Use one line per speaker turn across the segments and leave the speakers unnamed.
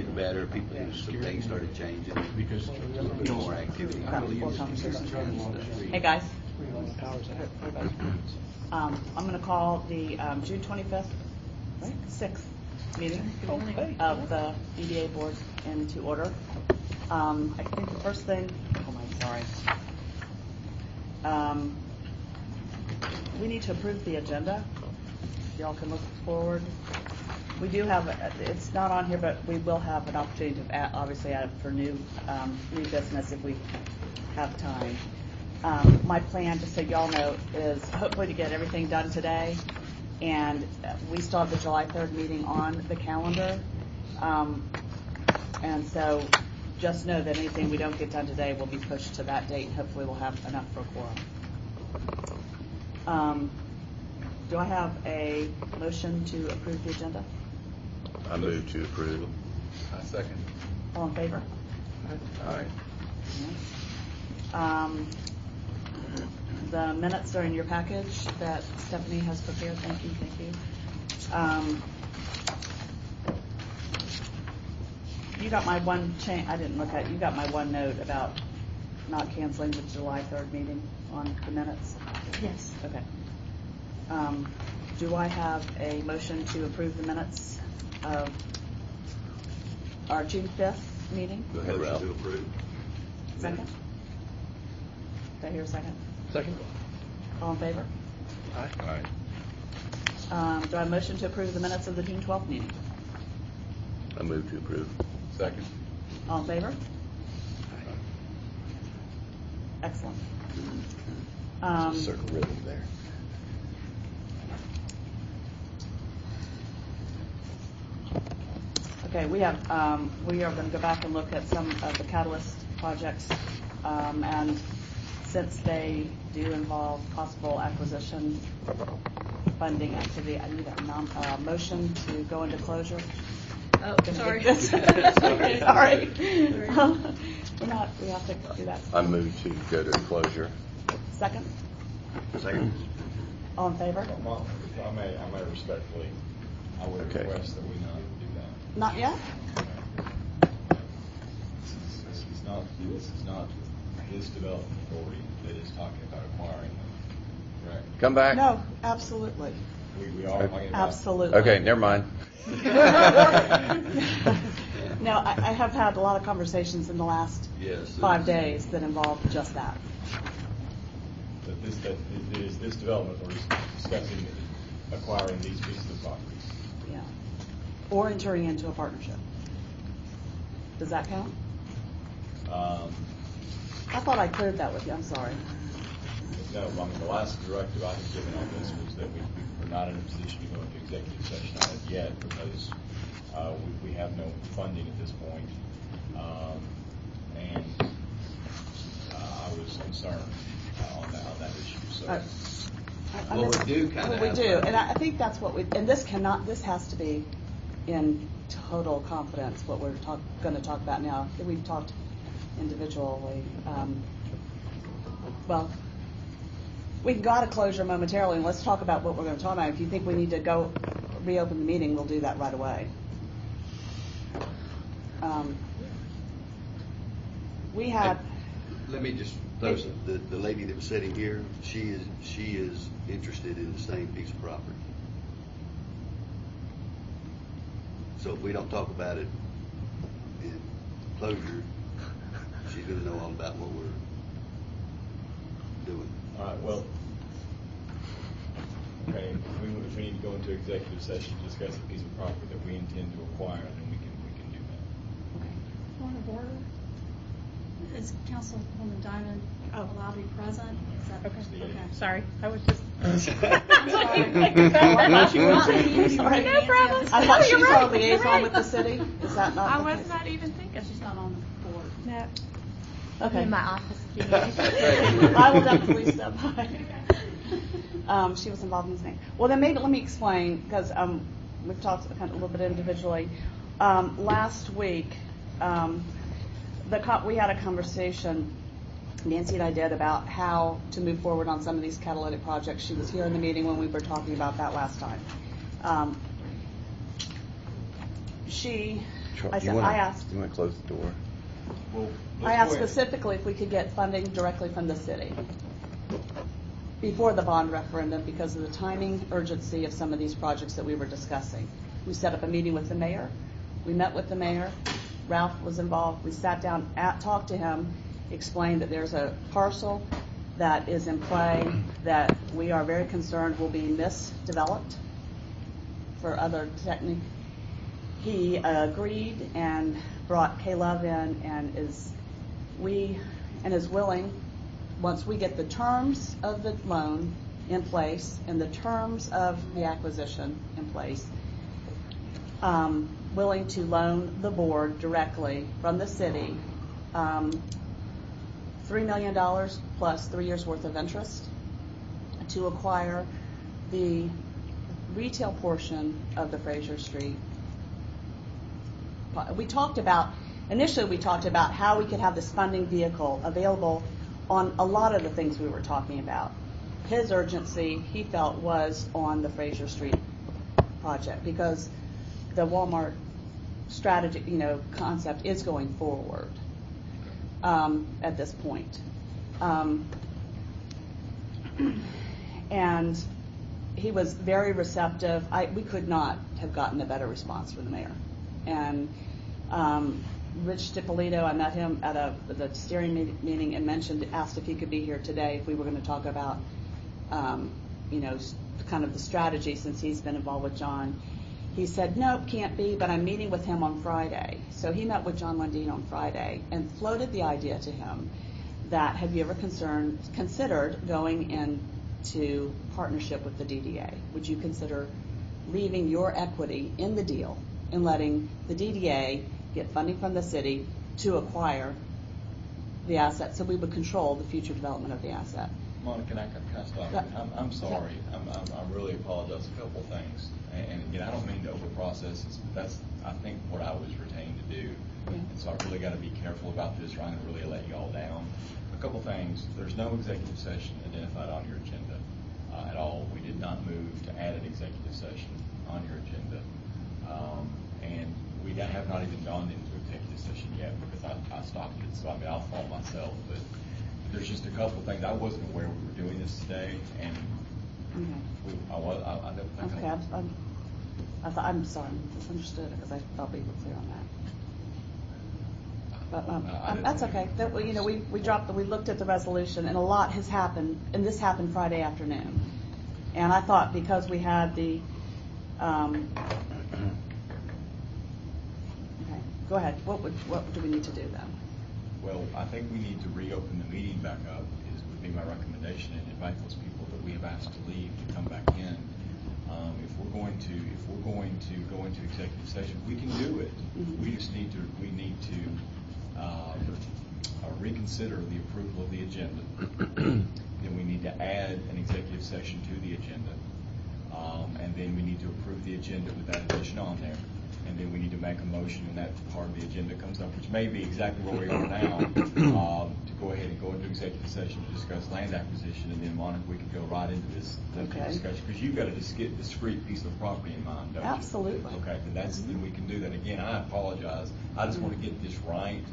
getting better. People, some things started changing. Because a little bit more activity.
Hey guys. I'm going to call the June 25th, right? 6th meeting of the EDA board into order. I think the first thing, we need to approve the agenda. Y'all can look forward. We do have, it's not on here, but we will have an opportunity to obviously add it for new business if we have time. My plan, just so y'all know, is hopefully to get everything done today, and we still have the July 3rd meeting on the calendar, and so just know that anything we don't get done today will be pushed to that date, and hopefully we'll have enough for a quorum. Do I have a motion to approve the agenda?
I move to approve.
I second.
All in favor?
Aye.
The minutes are in your package that Stephanie has prepared. Thank you. You got my one change. I didn't look at it. You got my one note about not canceling the July 3rd meeting on the minutes?
Yes.
Okay. Do I have a motion to approve the minutes of our June 5th meeting?
Go ahead, Ralph.
Motion to approve.
Second? Did I hear a second?
Second.
All in favor?
Aye.
Aye.
Do I have a motion to approve the minutes of the June 12th meeting?
I move to approve.
Second.
All in favor? Excellent.
Circle rhythm there.
Okay, we are going to go back and look at some of the Catalyst projects, and since they do involve possible acquisition funding activity, I need a motion to go into closure.
Oh, sorry.
Sorry. We have to do that.
I move to go to closure.
Second?
Second.
All in favor?
If I may respectfully, I would
Okay.
request that we not do that.
Not yet?
This is not this development authority that is talking about acquiring them, correct?
Come back.
No, absolutely.
We are talking about.
Absolutely.
Okay, never mind.
No, I have had a lot of conversations in the last 5 days that involve just that.
That is this development authority is discussing acquiring these pieces of property.
Yeah. Or entering into a partnership. Does that count? I thought I cleared that with you. I'm sorry.
No, I mean, the last directive I had given on this was that we're not in a position to go into executive session on it yet because we have no funding at this point. And I was concerned on that issue. So.
Well, we do kind of.
We do, and I think that's what we. And this has to be in total confidence. What we're going to talk about now. We've talked individually. Well, we can go out of closure momentarily, and let's talk about what we're going to talk about. If you think we need to go reopen the meeting, we'll do that right away. We had.
Let me just throw the lady that was sitting here. She is interested in the same piece of property. So if we don't talk about it in closure, she's going to know all about what we're doing.
All right. Well, okay. If we need to go into executive session to discuss a piece of property that we intend to acquire, then we can do that.
Point of order. Is Councilwoman Diamond allowed to be present? Is that
Okay.
Sorry, I was just.
Sorry.
No problem.
I thought she was our liaison with the city. Is that not?
I
the
was
case?
not even thinking. She's not on the board. No.
Okay.
In my office.
I will definitely step by. She was involved in this thing. Well, then maybe let me explain because we've talked kind of a little bit individually. Last week, we had a conversation, Nancy and I did, about how to move forward on some of these catalytic projects. She was here in the meeting when we were talking about that last time. She
Charles,
I
you
said,
wanna-
I asked,
You want to close the door?
Well,
I
let's
asked
go ahead.
specifically if we could get funding directly from the city before the bond referendum because of the timing urgency of some of these projects that we were discussing. We set up a meeting with the mayor. We met with the mayor. Ralph was involved. We sat down, talked to him, explained that there's a parcel that is in play that we are very concerned will be misdeveloped for other technique. He agreed and brought K-Love in and is willing, once we get the terms of the loan in place and the terms of the acquisition in place, willing to loan the board directly from the city $3 million plus 3 years worth of interest to acquire the retail portion of the Fraser Street. Initially we talked about how we could have this funding vehicle available on a lot of the things we were talking about. His urgency, he felt, was on the Fraser Street project because the Walmart strategy, concept is going forward at this point. And he was very receptive. We could not have gotten a better response from the mayor. And Rich Cipollito, I met him at the steering meeting and asked if he could be here today if we were going to talk about, kind of the strategy since he's been involved with John. He said, nope, can't be, but I'm meeting with him on Friday. So he met with John Lundeen on Friday and floated the idea to him that, have you ever considered going into partnership with the DDA? Would you consider leaving your equity in the deal and letting the DDA get funding from the city to acquire the asset so we would control the future development of the asset?
Monica, can I stop you?
Yeah.
I'm sorry. I really apologize. A couple things. And again, I don't mean to overprocess this, but that's, I think, what I was retained to do.
Yeah.
And so I really got to be careful about this, trying to really let you all down. A couple things. There's no executive session identified on your agenda at all. We did not move to add an executive session on your agenda. And we have not even gone into executive session yet because I stopped it. So, I'll fault myself. But there's just a couple of things. I wasn't aware we were doing this today. And I don't think
Okay, I'm sorry, I misunderstood it because I thought we were clear on that. But that's okay. We looked at the resolution and a lot has happened, and this happened Friday afternoon. And I thought because we had the, okay, go ahead. What do we need to do then?
Well, I think we need to reopen the meeting back up, would be my recommendation, and invite those people that we have asked to leave to come back in. If we're going to go into executive session, we can do it.
Mm-hmm.
We just need to reconsider the approval of the agenda. Then we need to add an executive session to the agenda. And then we need to approve the agenda with that addition on there. And then we need to make a motion, and that part of the agenda comes up, which may be exactly where we are now, to go ahead and go into executive session to discuss land acquisition. And then, Monica, we can go right into this discussion, because you've got a discrete piece of property in mind, don't you?
Absolutely.
Okay, then we can do that. Again, I apologize. I just want to get this right,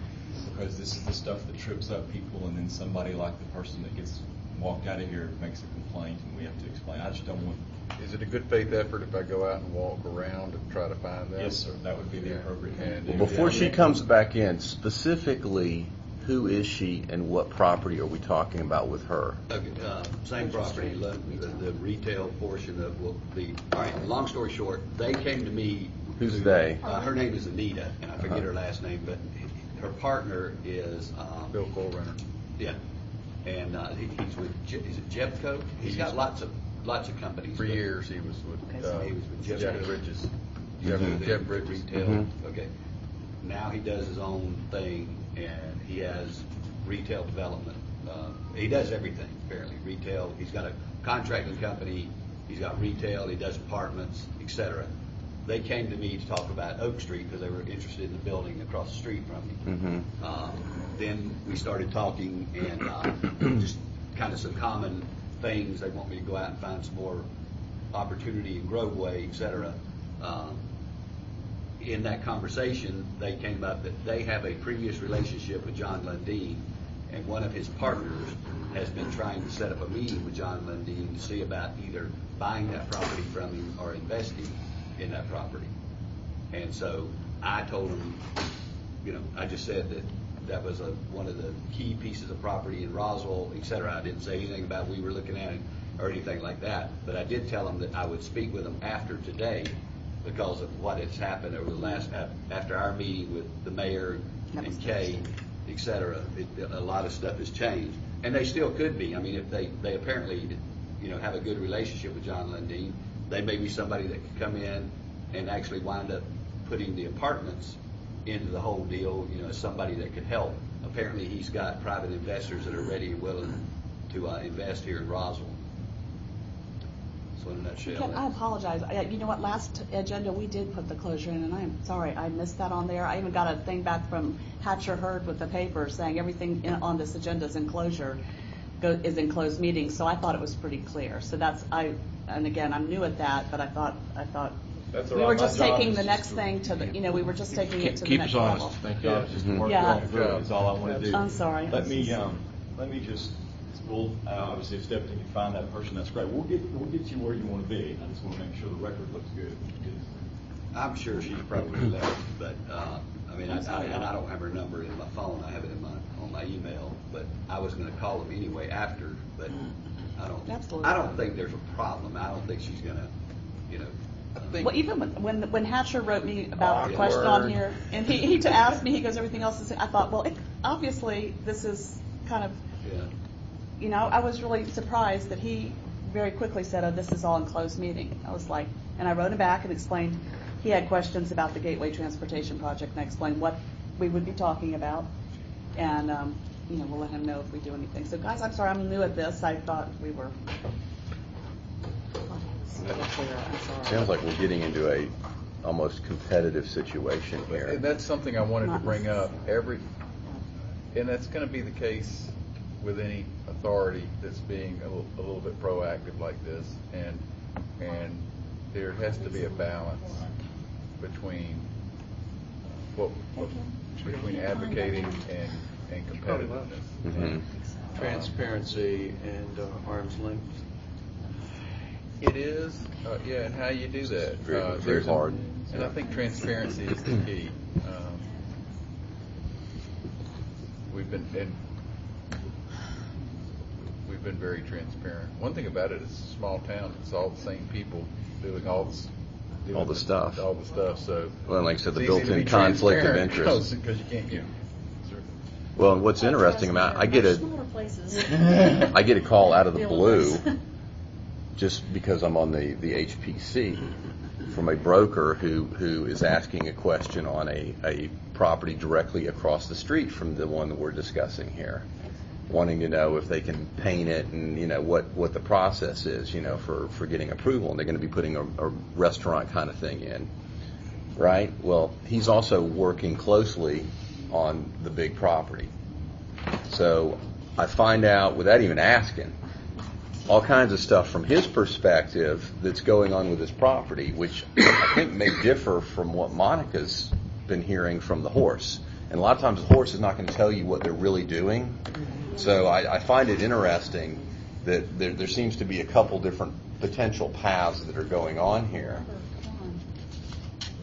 because this is the stuff that trips up people, and then somebody like the person that gets walked out of here makes a complaint, and we have to explain. I just don't want.
Is it a good faith effort if I go out and walk around and try to find that?
Yes, sir. That would be the appropriate thing to do.
Before she comes back in, specifically, who is she and what property are we talking about with her?
Okay, same property, the retail portion of will be, all right, long story short, they came to me.
Who's they?
Her name is Anita, and I forget her last name, but her partner is.
Bill Colrenner.
Yeah, and he's with, is it Jebco? He's got lots of companies.
For years, he was with,
He was with
Jeff
Jeff
Bridges.
Jeff
Bridges.
Retail.
Mm-hmm.
Okay. Now he does his own thing, and he has retail development. He does everything, apparently. Retail, he's got a contracting company, he's got retail, he does apartments, etc. They came to me to talk about Oak Street because they were interested in the building across the street from me.
Mm-hmm.
Then we started talking, and just kind of some common things. They want me to go out and find some more opportunity in Groveway, etc. in that conversation, they came up that they have a previous relationship with John Lundeen, and one of his partners has been trying to set up a meeting with John Lundeen to see about either buying that property from him or investing in that property. And so I told him, I just said that was one of the key pieces of property in Roswell, et cetera. I didn't say anything about we were looking at it or anything like that, but I did tell him that I would speak with him after today because of what has happened over the after our meeting with the mayor and Kay, et cetera. A lot of stuff has changed, and they still could be. I mean, if they apparently, have a good relationship with John Lundeen, they may be somebody that could come in and actually wind up putting the apartments into the whole deal, as somebody that could help. Apparently, he's got private investors that are ready and willing to invest here in Roswell. So in a nutshell,
I apologize. You know what, last agenda, we did put the closure in, and I am sorry, I missed that on there. I even got a thing back from Hatcher Hurd with the paper saying everything on this agenda is in closure, is in closed meetings, so I thought it was pretty clear. So and again, I'm new at that, but I thought
That's all
we
right.
were
My
just
job
taking
is
the
just
next
to-
thing to the, we were just taking it to the
Keep
next
us honest.
level.
Thank
Yeah,
you.
just to work
Yeah.
on through it. That's all I want to do.
I'm sorry.
Let me just, we'll, obviously, if Stephanie can find that person, that's great. We'll get you where you want to be. I just want to make sure the record looks good.
I'm sure she's probably left, but I mean, I don't have her number in my phone. I have it on my email. But I was going to call them anyway after. But
Absolutely.
I don't think there's a problem. I don't think she's going to,
Well, even when Hatcher wrote me about the
yeah.
question on
Word.
here, and he to ask me, he goes, everything else is, I thought, well, obviously, this is kind of,
yeah.
I was really surprised that he very quickly said, oh, this is all in closed meeting. I was like, and I wrote him back and explained, he had questions about the Gateway Transportation Project, and I explained what we would be talking about, and, we'll let him know if we do anything. So guys, I'm sorry, I'm new at this. I thought we were.
Sounds like we're getting into a almost competitive situation
And
here.
that's something I wanted to bring up. And that's going to be the case with any authority that's being a little bit proactive like this. And there has to be a balance between between advocating and competitiveness.
Mhm.
Transparency and arm's length.
It is, yeah, and how you do that.
Very
There's
hard.
And I think transparency is the key. We've been very transparent. One thing about it, it's a small town. It's all the same people doing all the stuff. So
Well, like I said, the
it's easy to
built-in
be
conflict of
transparent
interest.
because you can't get.
Well, and what's interesting about, I get
Smaller places.
I get a call out of the
Deal
blue,
with this.
just because I'm on the HPC, from a broker who is asking a question on a property directly across the street from the one that we're discussing here, wanting to know if they can paint it and, what the process is, for getting approval. And they're going to be putting a restaurant kind of thing in, right? Well, he's also working closely on the big property. So I find out, without even asking, all kinds of stuff from his perspective that's going on with his property, which I think may differ from what Monica's been hearing from the horse. And a lot of times the horse is not going to tell you what they're really doing. So I find it interesting that there seems to be a couple different potential paths that are going on here.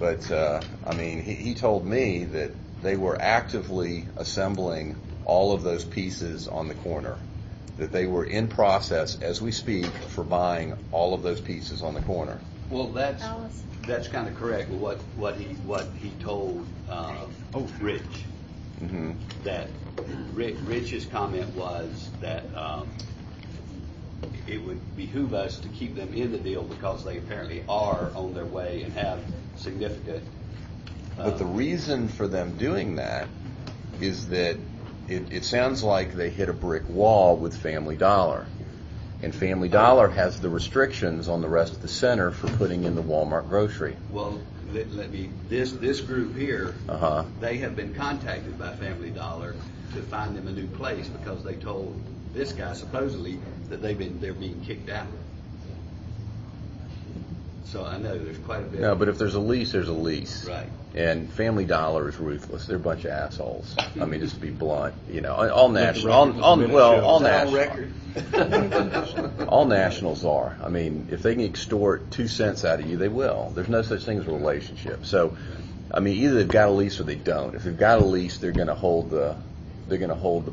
But, he told me that they were actively assembling all of those pieces on the corner, that they were in process as we speak for buying all of those pieces on the corner.
Well,
Alice.
that's kind of correct. What he told Rich.
Mm-hmm.
That Rich's comment was that it would behoove us to keep them in the deal because they apparently are on their way and have significant.
But the reason for them doing that is that it sounds like they hit a brick wall with Family Dollar. And Family Dollar has the restrictions on the rest of the center for putting in the Walmart grocery.
Well, this group here,
Uh-huh.
they have been contacted by Family Dollar to find them a new place because they told this guy supposedly that they're being kicked out. So I know there's quite a bit.
No, but if there's a lease, there's a lease.
Right.
And Family Dollar is ruthless. They're a bunch of assholes. I mean, just to be blunt, all national, all national. All nationals are. I mean, if they can extort 2 cents out of you, they will. There's no such thing as a relationship. So, I mean, either they've got a lease or they don't. If they've got a lease, they're going to hold the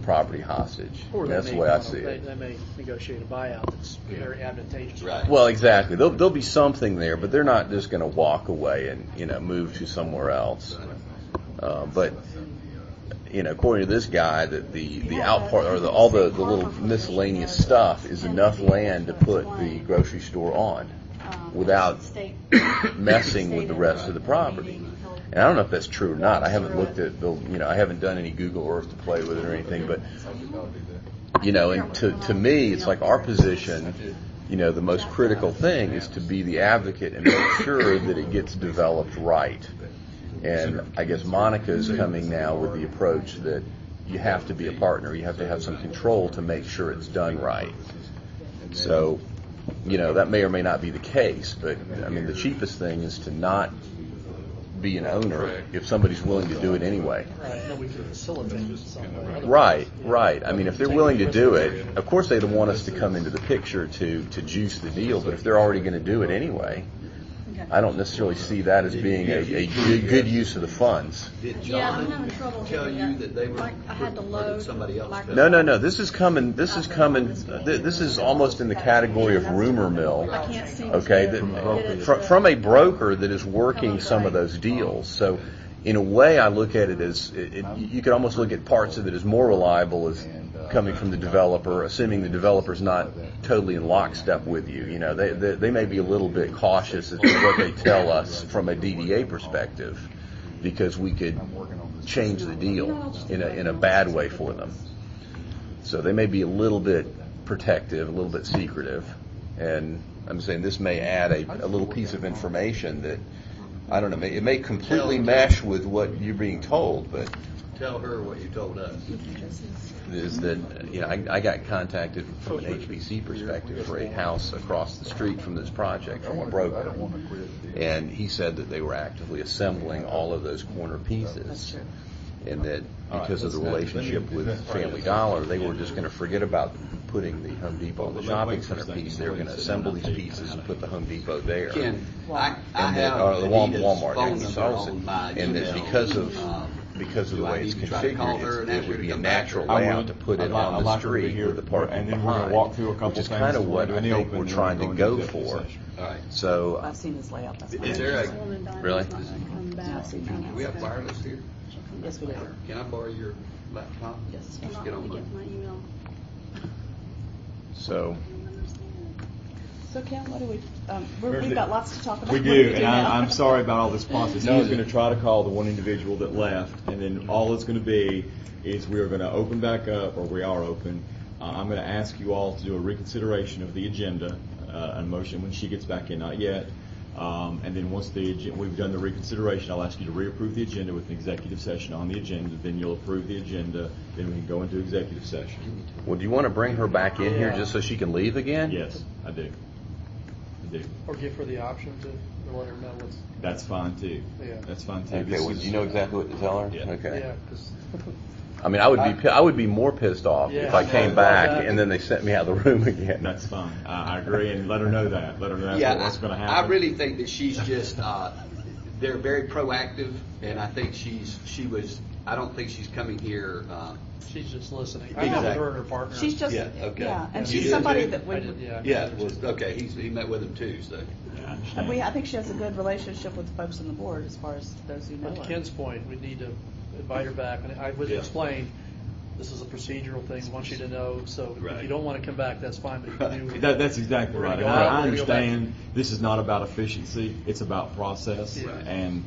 property hostage.
Or they
That's the
may,
way I see it.
They may negotiate a buyout that's very advantageous.
Right.
Well, exactly. There'll be something there, but they're not just going to walk away and move to somewhere else. But according to this guy, that the out part or all the little miscellaneous stuff is enough land to put the grocery store on without messing with the rest of the property. And I don't know if that's true or not. I haven't looked at I haven't done any Google Earth to play with it or anything, but and to me, it's like our position, the most critical thing is to be the advocate and make sure that it gets developed right. And I guess Monica's coming now with the approach that you have to be a partner, you have to have some control to make sure it's done right. So, that may or may not be the case, but I mean, the cheapest thing is to not be an owner if somebody's willing to do it anyway.
Right, no, we can facilitate something.
Right. I mean, if they're willing to do it, of course they'd want us to come into the picture to juice the deal, but if they're already going to do it anyway, I don't necessarily see that as being a good use of the funds.
Did
Yeah, I'm
John
having trouble
tell
with
you
that.
that they were,
Like, I had to
or did
load
somebody else?
my-
tell you?
No. This is coming. This is almost in the category of rumor mill.
I can't seem to
Okay,
get it.
from a broker that is working some of those deals. So, in a way, I look at it as you could almost look at parts of it as more reliable as coming from the developer, assuming the developer's not totally in lockstep with you. They may be a little bit cautious as to what they tell us from a DDA perspective, because we could change the deal in a bad way for them. So they may be a little bit protective, a little bit secretive, and I'm saying this may add a little piece of information that, I don't know, it may completely mesh with what you're being told, but
Tell her what you told us.
is that, I got contacted from an HBC perspective for a house across the street from this project from a broker, and he said that they were actively assembling all of those corner pieces, and that because of the relationship with Family Dollar, they were just going to forget about putting the Home Depot and the shopping center piece. They were going to assemble these pieces and put the Home Depot there.
Ken, I
And that,
have
the
Anita's
Walmart,
phone
yeah,
number on my
and that
email.
because of the
Do I
way it's
need to try to call her
configured,
and
it
ask her
would
to
be a
come back?
natural
I
layout
would.
to put it
I'd
on the
like her to be
street
here,
with the parking
and then we're gonna
behind,
walk through a couple
which is
things
kind of
before
what
we
I
do the
think
open,
we're
and
trying
then
to
go
go
into executive
for.
session.
All right.
So,
I've seen his layout. That's
Is there a,
Really?
do we have wireless here?
Yes, we do.
Can I borrow your laptop?
Yes.
Let's get on mine.
my email.
so,
So Ken, what do we've got lots to talk about.
We
What do
do,
we
and
now?
I'm sorry about all this process.
No,
He's going to try to call the one individual that left, and then all it's going to be is we are going to open back up, or we are open. I'm going to ask you all to do a reconsideration of the agenda, a motion when she gets back in, not yet. And then once we've done the reconsideration, I'll ask you to reapprove the agenda with an executive session on the agenda. Then you'll approve the agenda. Then we can go into executive session.
well, do you want to bring her back in here just so she can leave again?
Yes, I do.
Or give her the option to let her know what's,
That's fine too.
Yeah.
That's fine too.
Okay,
This
well,
is-
do you know exactly what to tell her?
Yeah.
Okay.
yeah, because,
I mean, I would be more pissed off if
Yeah.
I came back and then they sent me out of the room again.
That's fine. I agree, and let her know that. Let her know
Yeah,
what's going to
I
happen.
really think that she's just, they're very proactive, and I think I don't think she's coming here,
she's just listening. I met with her and her partner.
She's just,
Yeah, okay.
yeah, and
You
she's
did
somebody
too?
that
I
would,
did, yeah.
yeah, well, okay, he met with him too, so.
Yeah, I
and
understand.
I think she has a good relationship with folks on the board as far as those who know
But to
her.
Ken's point, we need to invite her back, and I would
Yeah.
explain, this is a procedural thing, I want you to know, so if
Right.
you don't want to come back, that's fine, but you do.
That's exactly
We're
right.
gonna
And
go
I
back- we're gonna go back.
understand this is not about efficiency; it's about process.
Yeah.
And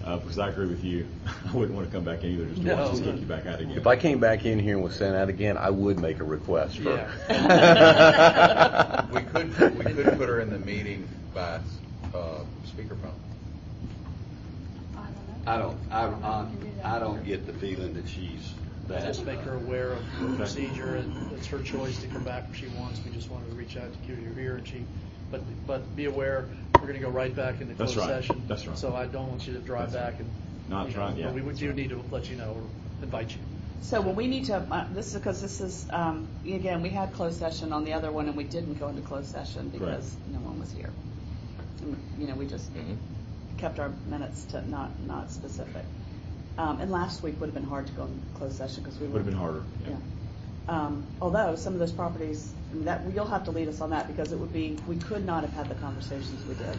because I agree with you, I wouldn't want to come back in either just to watch us
No.
kick you back out again.
If I came back in here and was sent out again, I would make a request for.
Yeah.
We could put her in the meeting by speakerphone.
I don't get the feeling that she's that.
Just make her aware of the procedure, and it's her choice to come back if she wants. We just wanted to reach out to you, you're here, and but be aware, we're gonna go right back into
That's
closed
right.
session.
That's right.
So I don't want you to drive
That's
back and.
Not
you know,
trying- yeah,
but we
that's
do
right.
need to let you know or invite you.
So when we need to, this is because again, we had closed session on the other one and we didn't go into closed session because no one was here. And, you know, we just kept our minutes to not specific. And last week would have been hard to go in closed session because we
Would have been harder, yeah.
Although some of those properties, I mean, that you'll have to lead us on that because we could not have had the conversations we did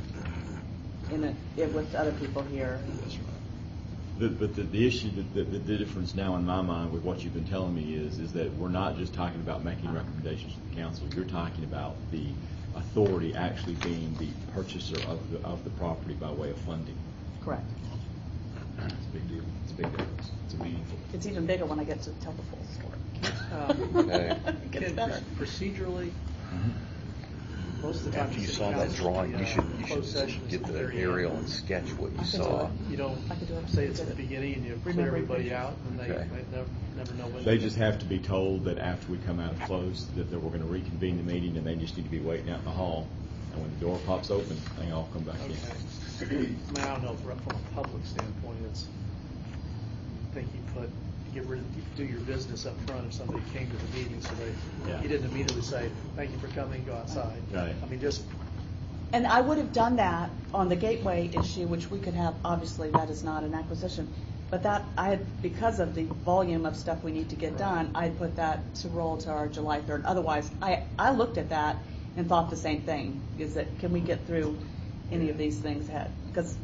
with other people here.
That's right. But the issue, the difference now in my mind with what you've been telling me is that we're not just talking about making recommendations to the council. You're talking about the authority actually being the purchaser of the property by way of funding.
Correct.
It's a big deal. It's a big difference. It's a meaningful.
It's even bigger when I get to tell the full story.
Okay.
It gets
Ken,
better.
Procedurally, most of the time.
After you
city
saw that
council,
drawing, you should
closed session is
get
at
the
very
aerial
end.
and sketch what you
can do
saw.
it.
You don't
I could do it.
say it's at the beginning and you clear
Remember
everybody
pictures.
out and they
Okay.
never know when.
They just have to be told that after we come out of close, that we're going to reconvene the meeting, and they just need to be waiting out in the hall. And when the door pops open, they all come back in.
Okay. I mean, I don't know, from a public standpoint, I think you do your business up front if somebody came to the meeting, so
Yeah.
you didn't immediately say, thank you for coming, go outside.
Right.
I mean, just,
And I would have done that on the gateway issue, which we could have, obviously, that is not an acquisition. But that, because of the volume of stuff we need to get done, I put that to roll to our July 3rd. Otherwise, I looked at that and thought the same thing, is that can we get through any of these things ahead? Because,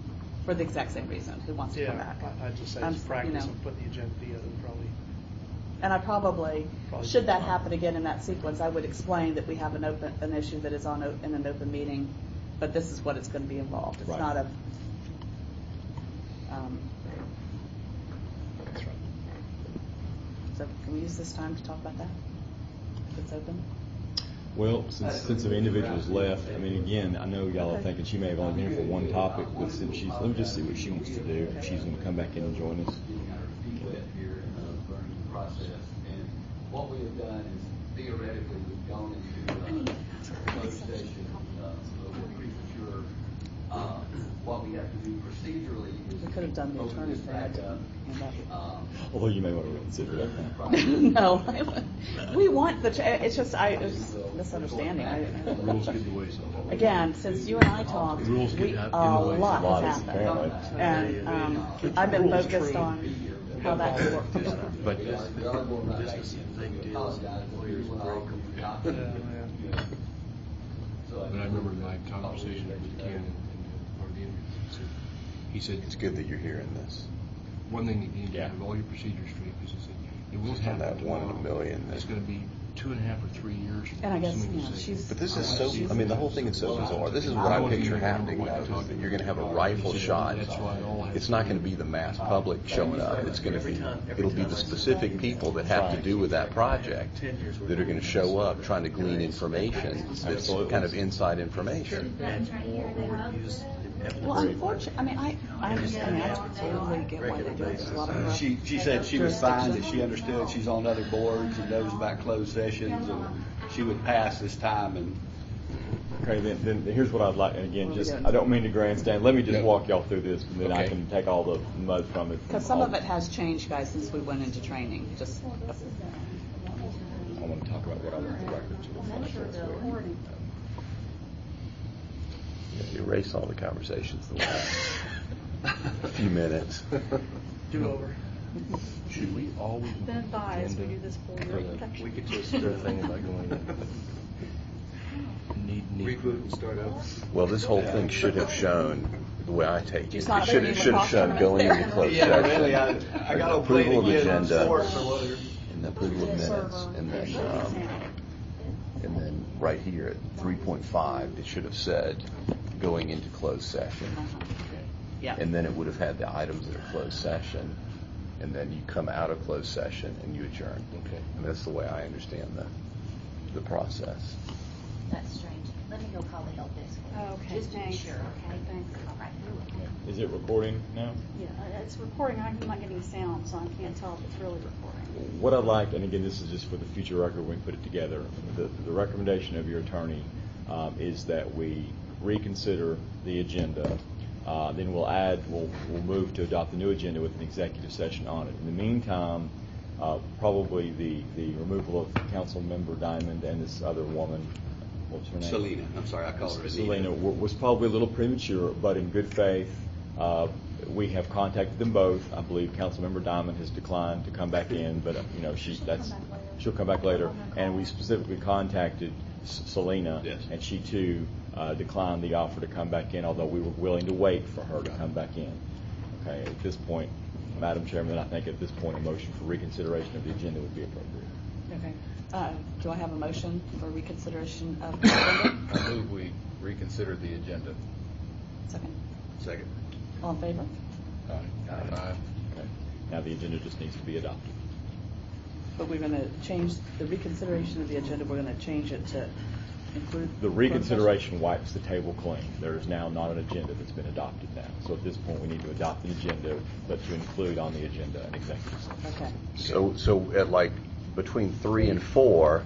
for the exact same reason, who wants to come back?
I'd just say
I'm-
it's practice
you know.
and put the agenda together probably.
And I probably, should that
fine.
happen again in that sequence, I would explain that we have an issue that is in an open meeting, but this is what it's going to be involved. It's
Right.
not a,
That's right.
so can we use this time to talk about that? If it's open?
Well, since the individual's left, I mean, again, I know y'all are thinking she may have only been here for one topic, but since let me just see what she wants to do, if she's going to come back in and join us.
Getting our feet wet here and learning the process. And what we have done is theoretically, we've gone into closed session, a little premature. What we have to do procedurally is.
We could have done the
open
attorney
this
thing.
back up.
Although you may want to reconsider that now.
No, we want it's just, it's misunderstanding.
Rules get in the way sometimes.
Again, since you and I talked,
Rules get in the
a
way.
lot
A lot
has
is
happened.
apparently.
And I've been focused on how that could work.
But
The other board members, I apologize, lawyers went off and got. So
But I remember my conversation with Ken and our interview. He said,
it's good that you're hearing this.
one thing that you need to
Yeah.
have all your procedures straight, because he said, it will
Just on
happen
that 1 in a
tomorrow.
million that-
It's gonna be 2.5 or 3 years.
And I guess,
assuming
you know,
it's
she's.
safe.
But this is so, I mean, the whole thing is so bizarre. This is what I picture happening though, is that you're going to have a rifle shot. It's not going to be the mass public showing up. It's going to be, it'll be the specific people that have to do with that project that are going to show up trying to glean information that's kind of inside information.
Well, unfortunately, I mean, I understand, I totally get why they do it. There's a lot of.
She said she was fine, that she understood, she's on other boards and knows about closed sessions, and she would pass this time and.
Okay, then here's what I'd like, and again, just, I don't mean to grandstand, let me just walk y'all through this, and then I
Okay.
can take all the mud from it.
Because some of it has changed, guys, since we went into training, just.
I want to talk about what I want the record to reflect. That's where-
You erase all the conversations the last few minutes.
Do over.
Should we always?
Been advised, we do this for your protection.
We could just start thinking about going in. Need.
Reboot and start over.
Well, this whole thing should have shown, the way I take it,
It's
it
not
should
really
have shown
even
going
crossing
into
right
closed
there.
Yeah,
session.
really, I gotta play
Approval of
the kid
agenda.
sports or whether.
And the approval of minutes, and then right here at 3.5, it should have said, going into closed session.
Yeah.
And then it would have had the items that are closed session, and then you come out of closed session and you adjourn.
Okay.
And that's the way I understand the process.
That's strange. Let me go call the help desk.
Okay,
Just to be
thanks.
sure, okay?
Thanks.
All right.
Is it recording now?
Yeah, it's recording, I'm not getting sound, so I can't tell if it's really recording.
What I'd like, and again, this is just for the future record when we put it together, the recommendation of your attorney is that we reconsider the agenda. Then we'll move to adopt the new agenda with an executive session on it. In the meantime, probably the removal of Councilmember Diamond and this other woman, what's her name?
Selena, I'm sorry, I called her Anita.
Selena was probably a little premature, but in good faith, we have contacted them both. I believe Councilmember Diamond has declined to come back in, but she'll come back later. And we specifically contacted Selena,
Yes.
and she too declined the offer to come back in, although we were willing to wait for her to come back in. Okay, at this point, Madam Chairman, I think at this point a motion for reconsideration of the agenda would be appropriate.
Okay. Do I have a motion for reconsideration of the agenda?
I move we reconsider the agenda.
Second.
Second.
All in favor?
Aye.
Okay. Now the agenda just needs to be adopted.
But we're going to change the reconsideration of the agenda. We're going to change it to include
The reconsideration wipes the table clean. There is now not an agenda that's been adopted now. So at this point, we need to adopt an agenda, but to include on the agenda an executive session.
Okay.
So at like between 3 and 4,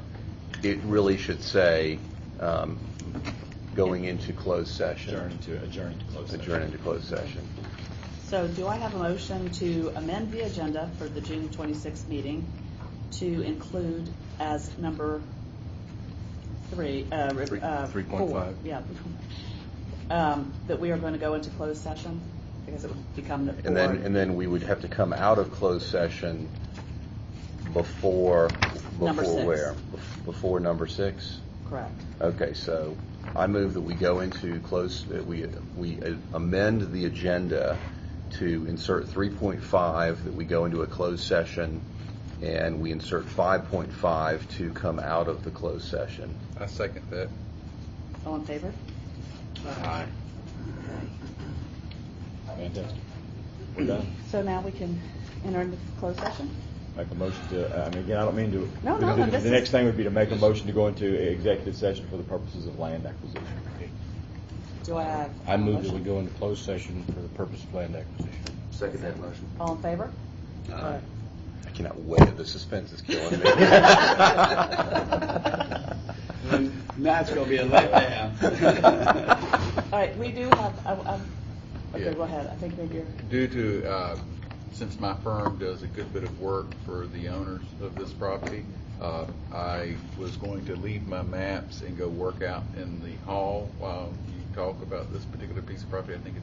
it really should say going into closed session.
Adjourning to closed session.
Adjourn into closed session.
So do I have a motion to amend the agenda for the June 26th meeting to include as number 3,
3.5.
Yeah. That we are going to go into closed session because it would become the 4.
And then we would have to come out of closed session before
Number 6.
where? Before number 6?
Correct.
Okay, so I move that we go into we amend the agenda to insert 3.5, that we go into a closed session, and we insert 5.5 to come out of the closed session.
I second that.
All in favor?
Aye.
Fantastic. We're done.
So now we can enter into closed session?
Make a motion to, again, I don't mean to.
No, this
The
is-
next thing would be to make a motion to go into executive session for the purposes of land acquisition.
Do I have?
I
a
move that we
motion?
go into closed session for the purpose of land acquisition.
Second that motion.
All in favor?
Aye.
I cannot wait. The suspense is killing me.
Now it's going to be a letdown.
All right, we do have, okay,
Yeah.
go ahead. I think maybe you're,
Due to, since my firm does a good bit of work for the owners of this property, I was going to leave my maps and go work out in the hall while you talk about this particular piece of property. I think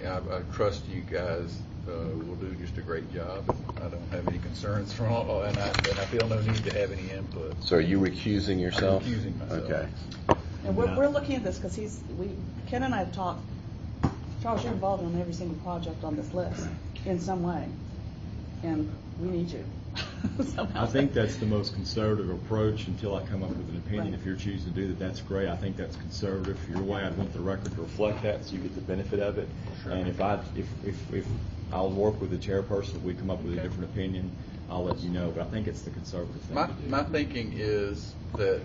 I trust you guys will do just a great job. I don't have any concerns from all, and I feel no need to have any input.
So are you recusing yourself?
I'm recusing myself.
Okay.
and we're looking at this because Ken and I have talked, Charles, you're involved in every single project on this list in some way, and we need you. Somehow.
I think that's the most conservative approach until I come up with an opinion.
Right.
If you're choosing to do that, that's great. I think that's conservative. Your way, I'd want the record to reflect that so you get the benefit of it.
Sure.
And if I'll work with the chairperson, if we come up with a different opinion, I'll let you know. But I think it's the conservative thing to do.
My thinking is that,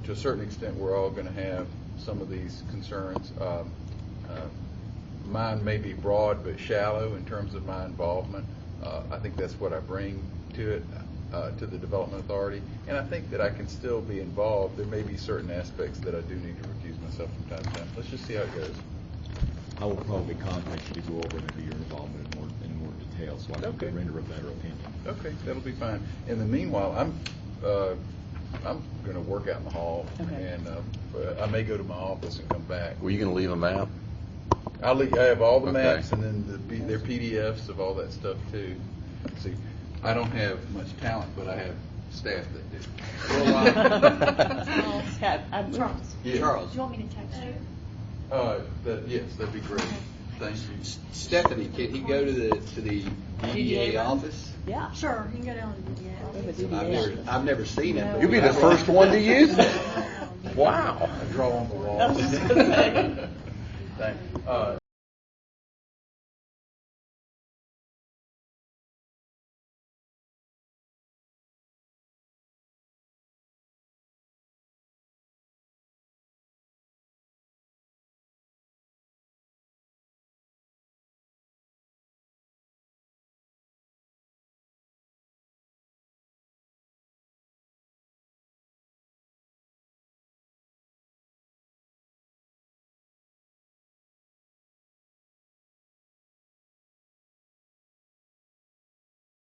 to a certain extent, we're all going to have some of these concerns. Mine may be broad but shallow in terms of my involvement. I think that's what I bring to it, to the Development Authority, and I think that I can still be involved. There may be certain aspects that I do need to recuse myself from time to time. Let's just see how it goes.
I will probably contact you to go over maybe your involvement in more detail so I
Okay.
can render a better opinion.
Okay, that'll be fine. In the meanwhile, I'm going to work out in the hall,
Okay.
and I may go to my office and come back.
Were you going to leave a map?
I have all the
Okay.
maps and then their PDFs of all that stuff too. See, I don't have much talent, but I have staff that do.
Charles,
Yeah.
Charles.
do you want me to text you?
Yes, that'd be great. Thank you.
Stephanie, can he go to the DDA
room?
office?
Yeah.
Sure, you can go down to the
We have a
DDA.
DDA.
I've never seen it. but
You'll be
we
the
have
first one to use it. Wow.
I draw on the wall.
I was just gonna say.
Thanks.